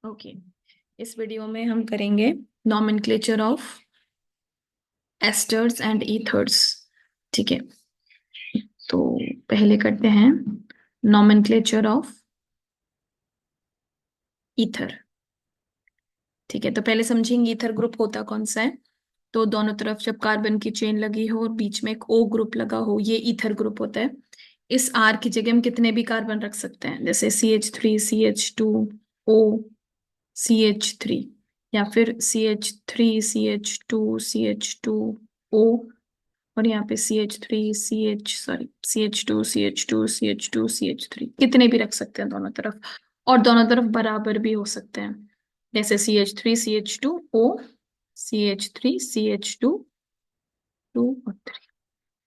Okay, इस video में हम करेंगे nomenclature of esters and ethers. ठीक है, तो पहले करते हैं नॉमेनक्लेचर ऑफ ईथर। ठीक है, तो पहले समझेंगे ईथर ग्रुप होता कौन सा है। तो दोनों तरफ जब कार्बन की चेन लगी हो और बीच में एक ओ ग्रुप लगा हो, ये ईथर ग्रुप होता है। इस आर की जगह हम कितने भी कार्बन रख सकते हैं, जैसे CH3 CH2 O CH3, या फिर CH3 CH2 CH2O, और यहाँ पे CH2 CH3 कितने भी रख सकते हैं दोनों तरफ। और दोनों तरफ बराबर भी हो सकते हैं, जैसे CH3 CH2O CH3 CH2 और 3।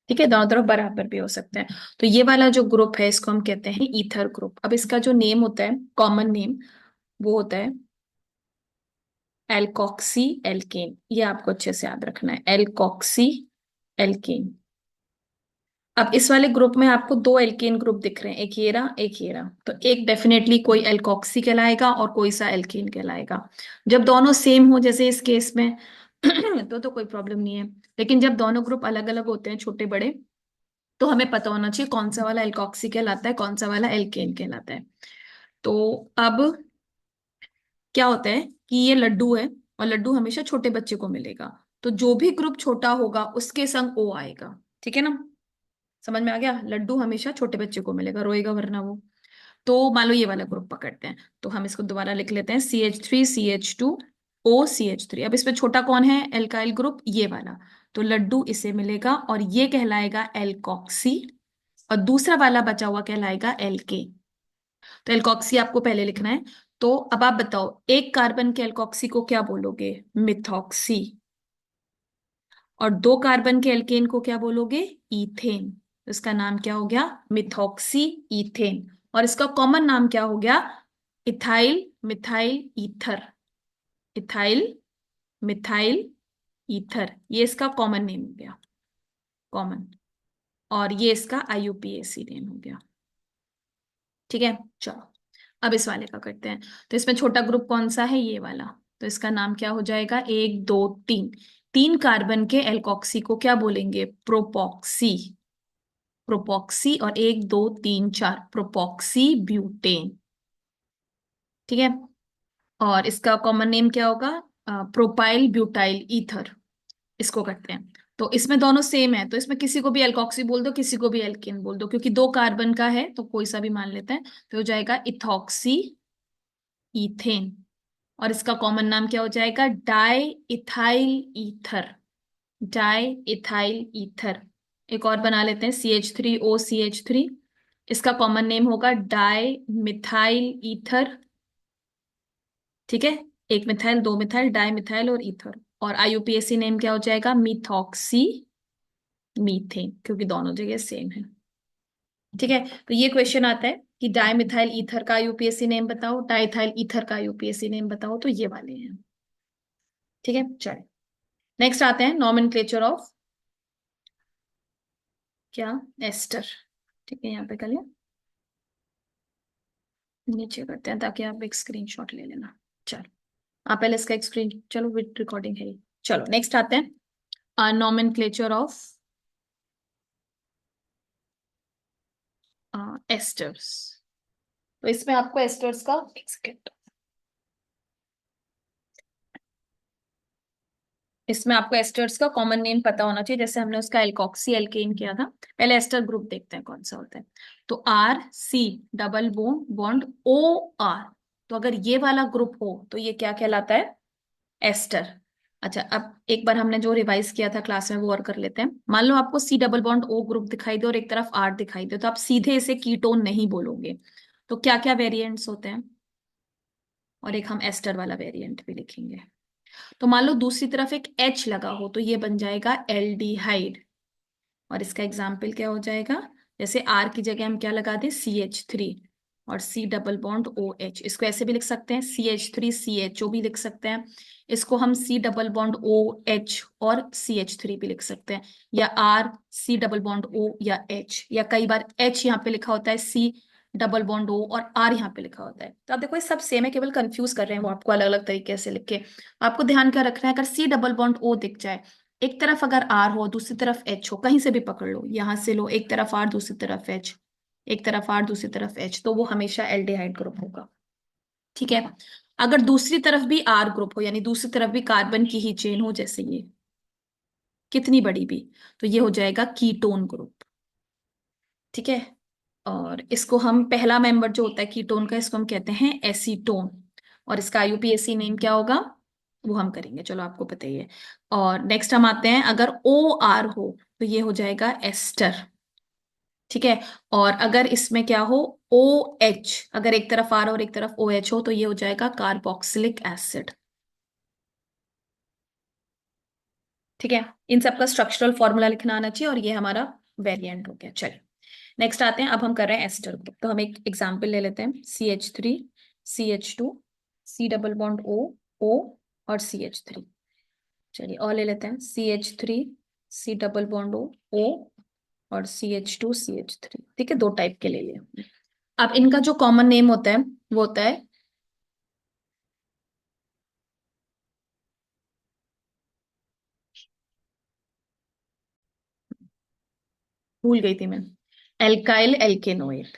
ठीक है, दोनों तरफ बराबर भी हो सकते हैं। तो ये वाला जो ग्रुप है इसको हम कहते हैं ईथर ग्रुप। अब इसका जो नेम होता है, कॉमन नेम, वो होता है एल्कोक्सी एल्केन। ये आपको अच्छे से याद रखना है, एल्कोक्सी एल्केन। अब इस वाले ग्रुप में आपको दो एल्केन ग्रुप दिख रहे हैं, एक ये रहा एक ये रहा। तो एक डेफिनेटली कोई एल्कोक्सी कहलाएगा और कोई सा एल्केन कहलाएगा। जब दोनों सेम हो जैसे इस केस में तो कोई प्रॉब्लम नहीं है। लेकिन जब दोनों ग्रुप अलग अलग होते हैं, छोटे बड़े, तो हमें पता होना चाहिए कौन सा वाला एल्कोक्सी कहलाता है, कौन सा वाला एल्केन कहलाता है। तो अब क्या होता है कि ये लड्डू है, और लड्डू हमेशा छोटे बच्चे को मिलेगा। तो जो भी ग्रुप छोटा होगा उसके संग ओ आएगा। ठीक है ना, समझ में आ गया। लड्डू हमेशा छोटे बच्चे को मिलेगा, रोएगा वरना वो। तो मान लो ये वाला ग्रुप पकड़ते हैं, तो हम इसको दोबारा लिख लेते हैं CH3 CH2O CH3। अब इसमें छोटा कौन है, एल्काइल ग्रुप, ये वाला। तो लड्डू इसे मिलेगा और ये कहलाएगा एल्कोक्सी, और दूसरा वाला बचा हुआ कहलाएगा एल्के। तो एल्कोक्सी आपको पहले लिखना है। तो अब आप बताओ, एक कार्बन के एल्कोक्सी को क्या बोलोगे, मिथॉक्सी। और दो कार्बन के एल्केन को क्या बोलोगे, इथेन। तो इसका नाम क्या हो गया, मिथॉक्सी इथेन। और इसका कॉमन नाम क्या हो गया, ethyl methyl ether. Ethyl methyl ether, ये इसका कॉमन नेम हो गया, कॉमन। और ये इसका IUPAC नेम हो गया। ठीक है, चलो अब इस वाले का करते हैं। तो इसमें छोटा ग्रुप कौन सा है, ये वाला। तो इसका नाम क्या हो जाएगा, एक दो तीन, तीन कार्बन के एल्कोक्सी को क्या बोलेंगे, प्रोपॉक्सी। प्रोपॉक्सी, और एक दो तीन चार, प्रोपॉक्सी ब्यूटेन। ठीक है, और इसका कॉमन नेम क्या होगा, प्रोपाइल ब्यूटाइल ईथर। इसको करते हैं। तो इसमें दोनों सेम है, तो इसमें किसी को भी एल्कोक्सी बोल दो, किसी को भी एल्केन बोल दो, क्योंकि दो कार्बन का है तो कोई सा भी मान लेते हैं। तो हो जाएगा इथॉक्सी इथेन। और इसका कॉमन नाम क्या हो जाएगा, di ethyl ether. Di ethyl ether. एक और बना लेते हैं, CH3O CH3। इसका कॉमन नेम होगा डाई मिथाइल ईथर। ठीक है, एक मिथाइल दो मिथाइल, डाई मिथाइल और ईथर। और IUPAC नेम क्या हो जाएगा, मिथॉक्सी मीथेन, क्योंकि दोनों जगह सेम है। ठीक है, तो ये क्वेश्चन आता है कि डाई मिथाइल ईथर का IUPAC नेम बताओ, डाइथाइल ईथर का IUPAC नेम बताओ, तो ये वाले हैं। ठीक है, चलिए नेक्स्ट आते हैं नॉमेनक्लेचर ऑफ क्या, एस्टर। ठीक है, यहाँ पे कर लिया, नीचे करते हैं ताकि आप एक स्क्रीनशॉट ले लेना। चलो आप पहले इसका एक स्क्रीन, चलो विद रिकॉर्डिंग है ये। चलो नेक्स्ट आते हैं नॉमेनक्लेचर ऑफ एस्टर्स। तो इसमें आपको एस्टर्स का एक सेकेंड, इसमें आपको एस्टर्स का कॉमन नेम पता होना चाहिए, जैसे हमने उसका एल्कोक्सी एल्केन किया था। पहले एस्टर ग्रुप देखते हैं कौन सा होता है। तो RC double bond bond OR। तो अगर ये वाला ग्रुप हो तो ये क्या कहलाता है, एस्टर। अच्छा, अब एक बार हमने जो रिवाइज किया था क्लास में वो और कर लेते हैं। मान लो आपको C double bond O group दिखाई दे और एक तरफ R दिखाई दे, तो आप सीधे इसे कीटोन नहीं बोलोगे। तो क्या क्या वेरिएंट्स होते हैं, और एक हम एस्टर वाला वेरिएंट भी लिखेंगे। तो मान लो दूसरी तरफ एक H लगा हो, तो ये बन जाएगा एल्डिहाइड। और इसका एग्जाम्पल क्या हो जाएगा, जैसे R की जगह हम क्या लगा दें, CH3, और C डबल बॉन्ड OH। इसको ऐसे भी लिख सकते हैं, CH3 CHO भी लिख सकते हैं। इसको हम C डबल बॉन्ड OH और CH3 भी लिख सकते हैं, या R C double bond O या H, या कई बार H यहाँ पे लिखा होता है, C डबल बॉन्ड ओ और आर यहाँ पे लिखा होता है। तो आप देखो ये सब सेम है, केवल कंफ्यूज कर रहे हैं वो आपको अलग अलग तरीके से लिख के। आपको ध्यान क्या रखना है, अगर सी डबल बॉन्ड ओ दिख जाए, एक तरफ अगर आर हो दूसरी तरफ एच हो, कहीं से भी पकड़ लो, यहां से लो, एक तरफ आर दूसरी तरफ एच, एक तरफ आर दूसरी तरफ एच, तो वो हमेशा एल्डिहाइड ग्रुप होगा। ठीक है। अगर दूसरी तरफ भी आर ग्रुप हो, यानी दूसरी तरफ भी कार्बन की ही चेन हो, जैसे ये कितनी बड़ी भी, तो ये हो जाएगा कीटोन ग्रुप। ठीक है। और इसको हम, पहला मेंबर जो होता है कीटोन का, इसको हम कहते हैं एसीटोन। और इसका आईयूपीएसी नेम क्या होगा वो हम करेंगे, चलो आपको पता ही है। और नेक्स्ट हम आते हैं, अगर ओ आर हो तो ये हो जाएगा एस्टर। ठीक है। और अगर इसमें क्या हो, ओ एच, अगर एक तरफ आर और एक तरफ ओ एच हो, तो ये हो जाएगा कार्बोक्सिलिक एसिड। ठीक है। इन सबका स्ट्रक्चरल फॉर्मूला लिखना आना चाहिए, और ये हमारा वेरिएंट हो गया। चलिए नेक्स्ट आते हैं, अब हम कर रहे हैं एस्टर ग्रुप, तो हम एक एग्जाम्पल ले लेते हैं, CH3, CH2, सी डबल बॉन्ड ओ, ओ और CH3। चलिए और ले लेते हैं, CH3, C double bond O और CH2, CH3। ठीक है, दो टाइप के ले लिए हमने। अब इनका जो कॉमन नेम होता है वो होता है, भूल गई थी मैं, एल्काइल एल्केनोएट।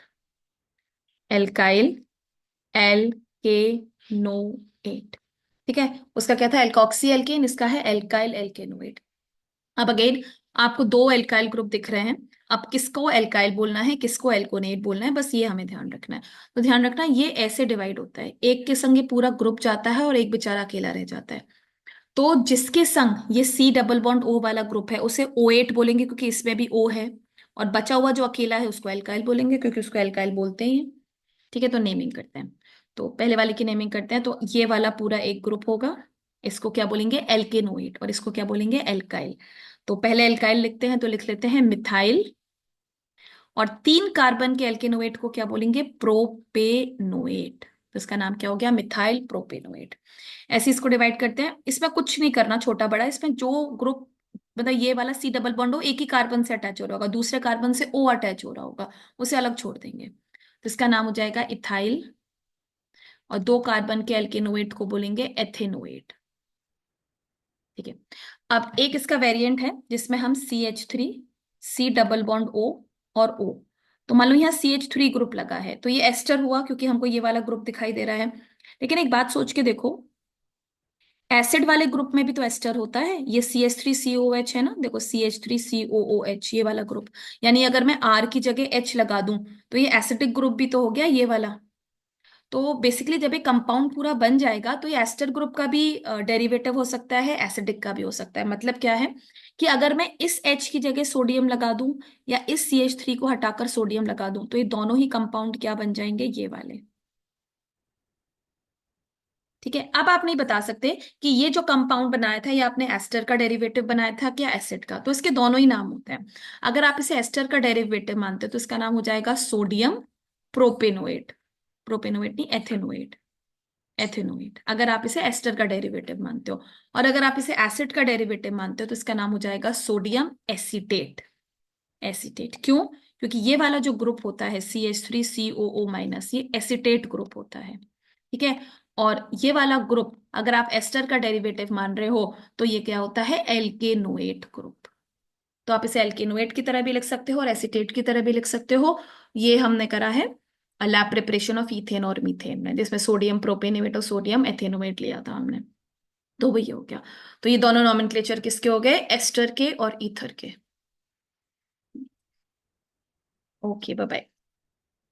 Alkyl alkanoate. ठीक है। उसका क्या था, एल्कॉक्सी एल्केन, इसका है एल्काइल एल्केनोएट। अब अगेन आपको दो एल्काइल ग्रुप दिख रहे हैं, अब किसको एल्काइल बोलना है किसको एल्कोनेट बोलना है, बस ये हमें ध्यान रखना है। तो ध्यान रखना ये ऐसे डिवाइड होता है, एक के संग ये पूरा ग्रुप जाता है और एक बेचारा अकेला रह जाता है। तो जिसके संग ये सी डबल बॉन्ड ओ वाला ग्रुप है उसे O8 बोलेंगे, क्योंकि इसमें भी O है। और बचा हुआ जो अकेला है उसको एल्काइल बोलेंगे, क्योंकि उसको एल्काइल बोलते ही हैं। ठीक है, तो नेमिंग करते हैं। तो पहले वाले की नेमिंग करते हैं, तो ये वाला पूरा एक ग्रुप होगा, इसको क्या बोलेंगे एल्केनोइड, और इसको क्या बोलेंगे एल्काइल। तो पहले एल्काइल लिखते हैं, तो लिख लेते हैं मिथाइल। और 3 कार्बन के एल्केनोएट को क्या बोलेंगे, प्रोपेनोएट। तो इसका नाम क्या हो गया, मिथाइल प्रोपेनोएट। ऐसे इसको डिवाइड करते हैं, इसमें कुछ नहीं करना छोटा बड़ा, इसमें जो ग्रुप, मतलब ये वाला सी डबल बॉन्ड हो एक ही कार्बन से अटैच हो रहा होगा, दूसरे कार्बन से ओ अटैच हो रहा होगा, उसे अलग छोड़ देंगे, तो इसका नाम हो जाएगा इथाइल। और 2 कार्बन के एल्केनोएट को बोलेंगे एथेनोएट। ठीक है। अब एक इसका वेरिएंट है जिसमें हम CH3, C double bond O और O, तो मान लो यहाँ CH3 ग्रुप लगा है, तो ये एस्टर हुआ क्योंकि हमको ये वाला ग्रुप दिखाई दे रहा है। लेकिन एक बात सोच के देखो, एसिड वाले ग्रुप में भी तो एस्टर होता है, ये CH3COH है ना, देखो CH3COOH ये वाला ग्रुप, यानी अगर मैं R की जगह H लगा दूं तो ये एसिडिक ग्रुप भी तो हो गया ये वाला। तो बेसिकली जब ये कंपाउंड पूरा बन जाएगा तो ये एस्टर ग्रुप का भी डेरिवेटिव हो सकता है, एसिडिक का भी हो सकता है। मतलब क्या है कि अगर मैं इस H की जगह सोडियम लगा दूं या इस CH3 को हटाकर सोडियम लगा दूं, तो ये दोनों ही कंपाउंड क्या बन जाएंगे, ये वाले। ठीक है। अब आप नहीं बता सकते कि ये जो कंपाउंड बनाया था ये आपने एस्टर का डेरिवेटिव बनाया था क्या एसिड का, तो इसके दोनों ही नाम होते हैं। अगर आप इसे एस्टर का डेरिवेटिव मानते हो तो इसका नाम हो जाएगा सोडियम प्रोपेनोएट। प्रोपेनोएट नहीं, एथेनोएट। एथेनोएट अगर आप इसे एस्टर का डेरिवेटिव मानते हो। और अगर आप इसे एसिड का डेरिवेटिव मानते हो तो इसका नाम हो जाएगा सोडियम एसीटेट। एसीटेट क्यों, क्योंकि ये वाला जो ग्रुप होता है CH3COO-, ये एसीटेट ग्रुप होता है। ठीक है। और ये वाला ग्रुप अगर आप एस्टर का डेरिवेटिव मान रहे हो तो ये क्या होता है, एल्केनोएट ग्रुप। तो आप इसे एल्केनोएट की तरह भी लिख सकते हो और एसीटेट की तरह भी लिख सकते हो। ये हमने करा है लैब प्रिपरेशन ऑफ इथेन और मीथेन में, जिसमें सोडियम प्रोपेनेट और सोडियम एथेनोएट लिया था हमने। तो वही हो गया। तो ये दोनों नॉमेनक्लेचर किसके हो गए, एस्टर के और ईथर के। Okay bye bye.